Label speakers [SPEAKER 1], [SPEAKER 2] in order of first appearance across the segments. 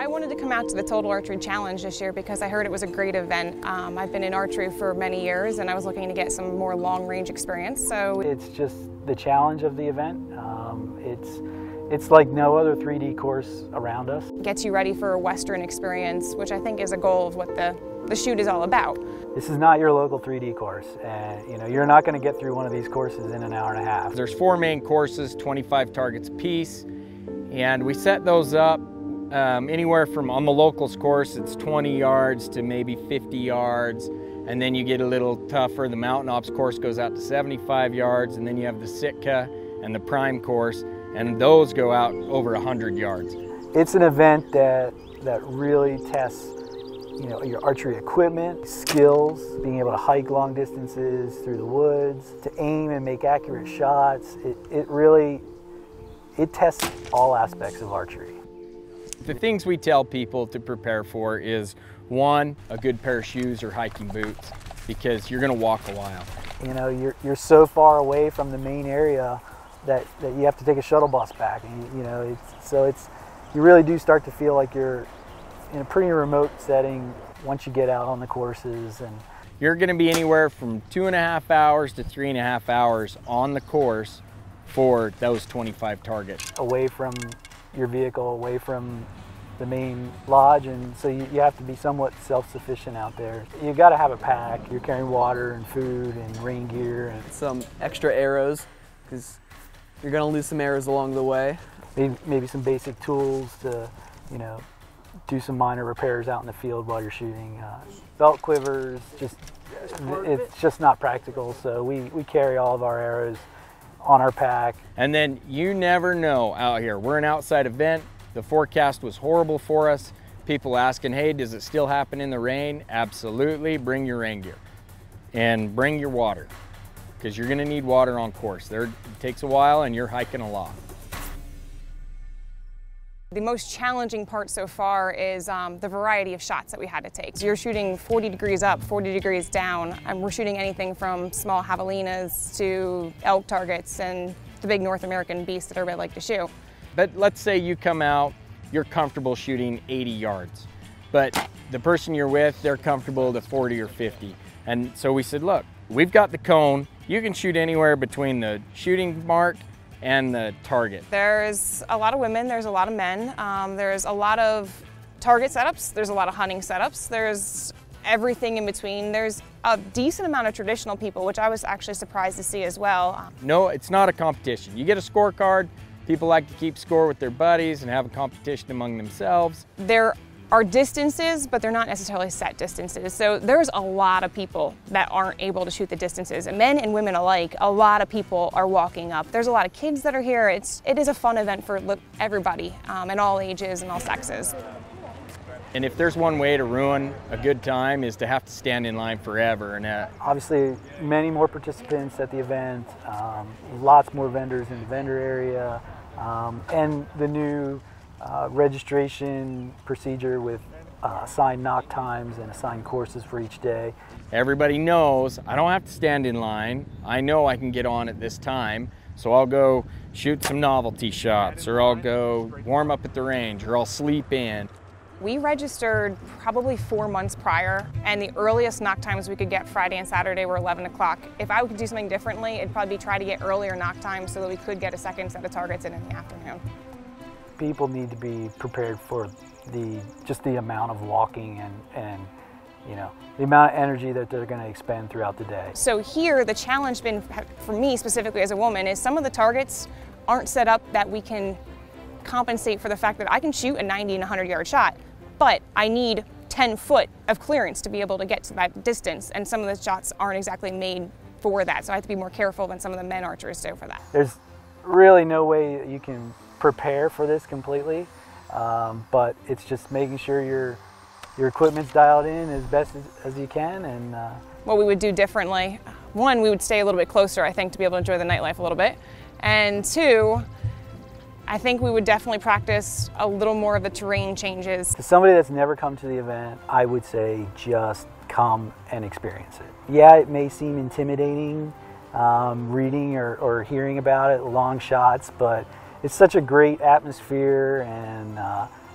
[SPEAKER 1] I wanted to come out to the Total Archery Challenge this year because I heard it was a great event. I've been in archery for many years and I was looking to get some more long-range experience. So
[SPEAKER 2] it's just the challenge of the event. It's like no other 3D course around us.
[SPEAKER 1] Gets you ready for a Western experience, which I think is a goal of what the shoot is all about.
[SPEAKER 2] This is not your local 3D course, and you're not going to get through one of these courses in an hour and a half.
[SPEAKER 3] There's 4 main courses, 25 targets apiece, and we set those up anywhere from, on the locals course, it's 20 yards to maybe 50 yards, and then you get a little tougher. The Mountain Ops course goes out to 75 yards, and then you have the Sitka and the Prime course, and those go out over 100 yards.
[SPEAKER 2] It's an event that really tests your archery equipment, skills, being able to hike long distances through the woods, to aim and make accurate shots. It tests all aspects of archery.
[SPEAKER 3] The things we tell people to prepare for is, 1, a good pair of shoes or hiking boots, because you're going to walk a while.
[SPEAKER 2] You're so far away from the main area that you have to take a shuttle bus back, and you really do start to feel like you're in a pretty remote setting once you get out on the courses. And
[SPEAKER 3] you're going to be anywhere from 2.5 hours to 3.5 hours on the course for those 25 targets.
[SPEAKER 2] Away from your vehicle, away from the main lodge, and so you have to be somewhat self-sufficient out there. You got to have a pack. You're carrying water and food and rain gear and
[SPEAKER 4] some extra arrows, because you're going to lose some arrows along the way.
[SPEAKER 2] Maybe some basic tools to do some minor repairs out in the field while you're shooting. Belt quivers, it's just not practical, so we carry all of our arrows on our pack.
[SPEAKER 3] And then you never know out here. We're an outside event. The forecast was horrible for us. People asking, hey, does it still happen in the rain? Absolutely. Bring your rain gear and bring your water, because you're going to need water on course. It takes a while and you're hiking a lot.
[SPEAKER 1] The most challenging part so far is the variety of shots that we had to take. So you're shooting 40 degrees up, 40 degrees down, and we're shooting anything from small javelinas to elk targets and the big North American beasts that everybody like to shoot.
[SPEAKER 3] But let's say you come out, you're comfortable shooting 80 yards, but the person you're with, they're comfortable to 40 or 50. And so we said, look, we've got the cone. You can shoot anywhere between the shooting mark and the target.
[SPEAKER 1] There's a lot of women, there's a lot of men, there's a lot of target setups, there's a lot of hunting setups, there's everything in between. There's a decent amount of traditional people, which I was actually surprised to see as well.
[SPEAKER 3] No, it's not a competition. You get a scorecard. People like to keep score with their buddies and have a competition among themselves.
[SPEAKER 1] There are distances, but they're not necessarily set distances. So there's a lot of people that aren't able to shoot the distances. And men and women alike, a lot of people are walking up. There's a lot of kids that are here. It is a fun event for everybody, in all ages and all sexes.
[SPEAKER 3] And if there's one way to ruin a good time is to have to stand in line forever. And
[SPEAKER 2] obviously, many more participants at the event, lots more vendors in the vendor area, and the new registration procedure with assigned knock times and assigned courses for each day.
[SPEAKER 3] Everybody knows I don't have to stand in line. I know I can get on at this time, so I'll go shoot some novelty shots, or I'll go warm up at the range, or I'll sleep in.
[SPEAKER 1] We registered probably 4 months prior, and the earliest knock times we could get Friday and Saturday were 11 o'clock. If I could do something differently, it'd probably be try to get earlier knock times so that we could get a second set of targets in the afternoon.
[SPEAKER 2] People need to be prepared for just the amount of walking and the amount of energy that they're going to expend throughout the day.
[SPEAKER 1] So here, the challenge been for me specifically as a woman is some of the targets aren't set up that we can compensate for the fact that I can shoot a 90 and 100 yard shot, but I need 10 foot of clearance to be able to get to that distance, and some of the shots aren't exactly made for that, so I have to be more careful than some of the men archers do for that.
[SPEAKER 2] There's really no way that you can prepare for this completely, but it's just making sure your equipment's dialed in as best as you can. And
[SPEAKER 1] what we would do differently, 1, we would stay a little bit closer, I think, to be able to enjoy the nightlife a little bit, and 2, I think we would definitely practice a little more of the terrain changes.
[SPEAKER 2] To somebody that's never come to the event, I would say just come and experience it. Yeah, it may seem intimidating reading or hearing about it, long shots, but it's such a great atmosphere, and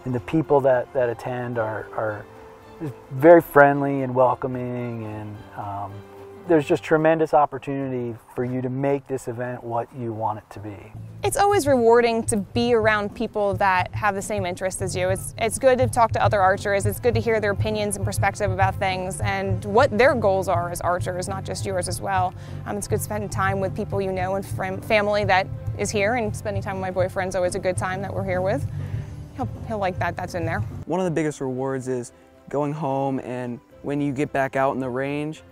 [SPEAKER 2] and the people that attend are very friendly and welcoming, and there's just tremendous opportunity for you to make this event what you want it to be.
[SPEAKER 1] It's always rewarding to be around people that have the same interests as you. It's good to talk to other archers. It's good to hear their opinions and perspective about things and what their goals are as archers, not just yours as well. It's good spending time with people you know and family that is here, and spending time with my boyfriend's always a good time that we're here with. He'll like that, that's in there.
[SPEAKER 4] One of the biggest rewards is going home, and when you get back out in the range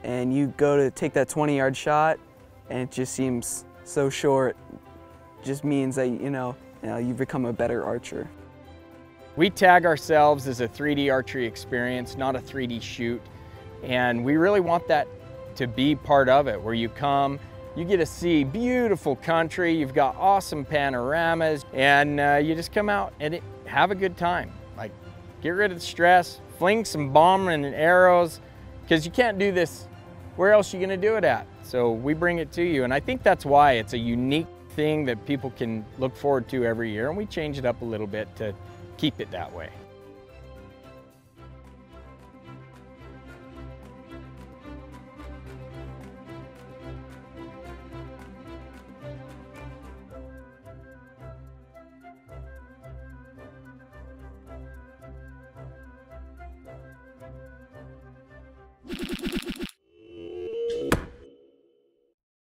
[SPEAKER 4] and you go to take that 20-yard shot and it just seems so short, just means that you've become a better archer.
[SPEAKER 3] We tag ourselves as a 3D archery experience, not a 3D shoot, and we really want that to be part of it, where you come, you get to see beautiful country, you've got awesome panoramas, and you just come out and have a good time. Like, get rid of the stress, fling some bombing and arrows, because you can't do this, where else are you going to do it at? So we bring it to you, and I think that's why it's a unique thing that people can look forward to every year, and we change it up a little bit to keep it that way.
[SPEAKER 5] You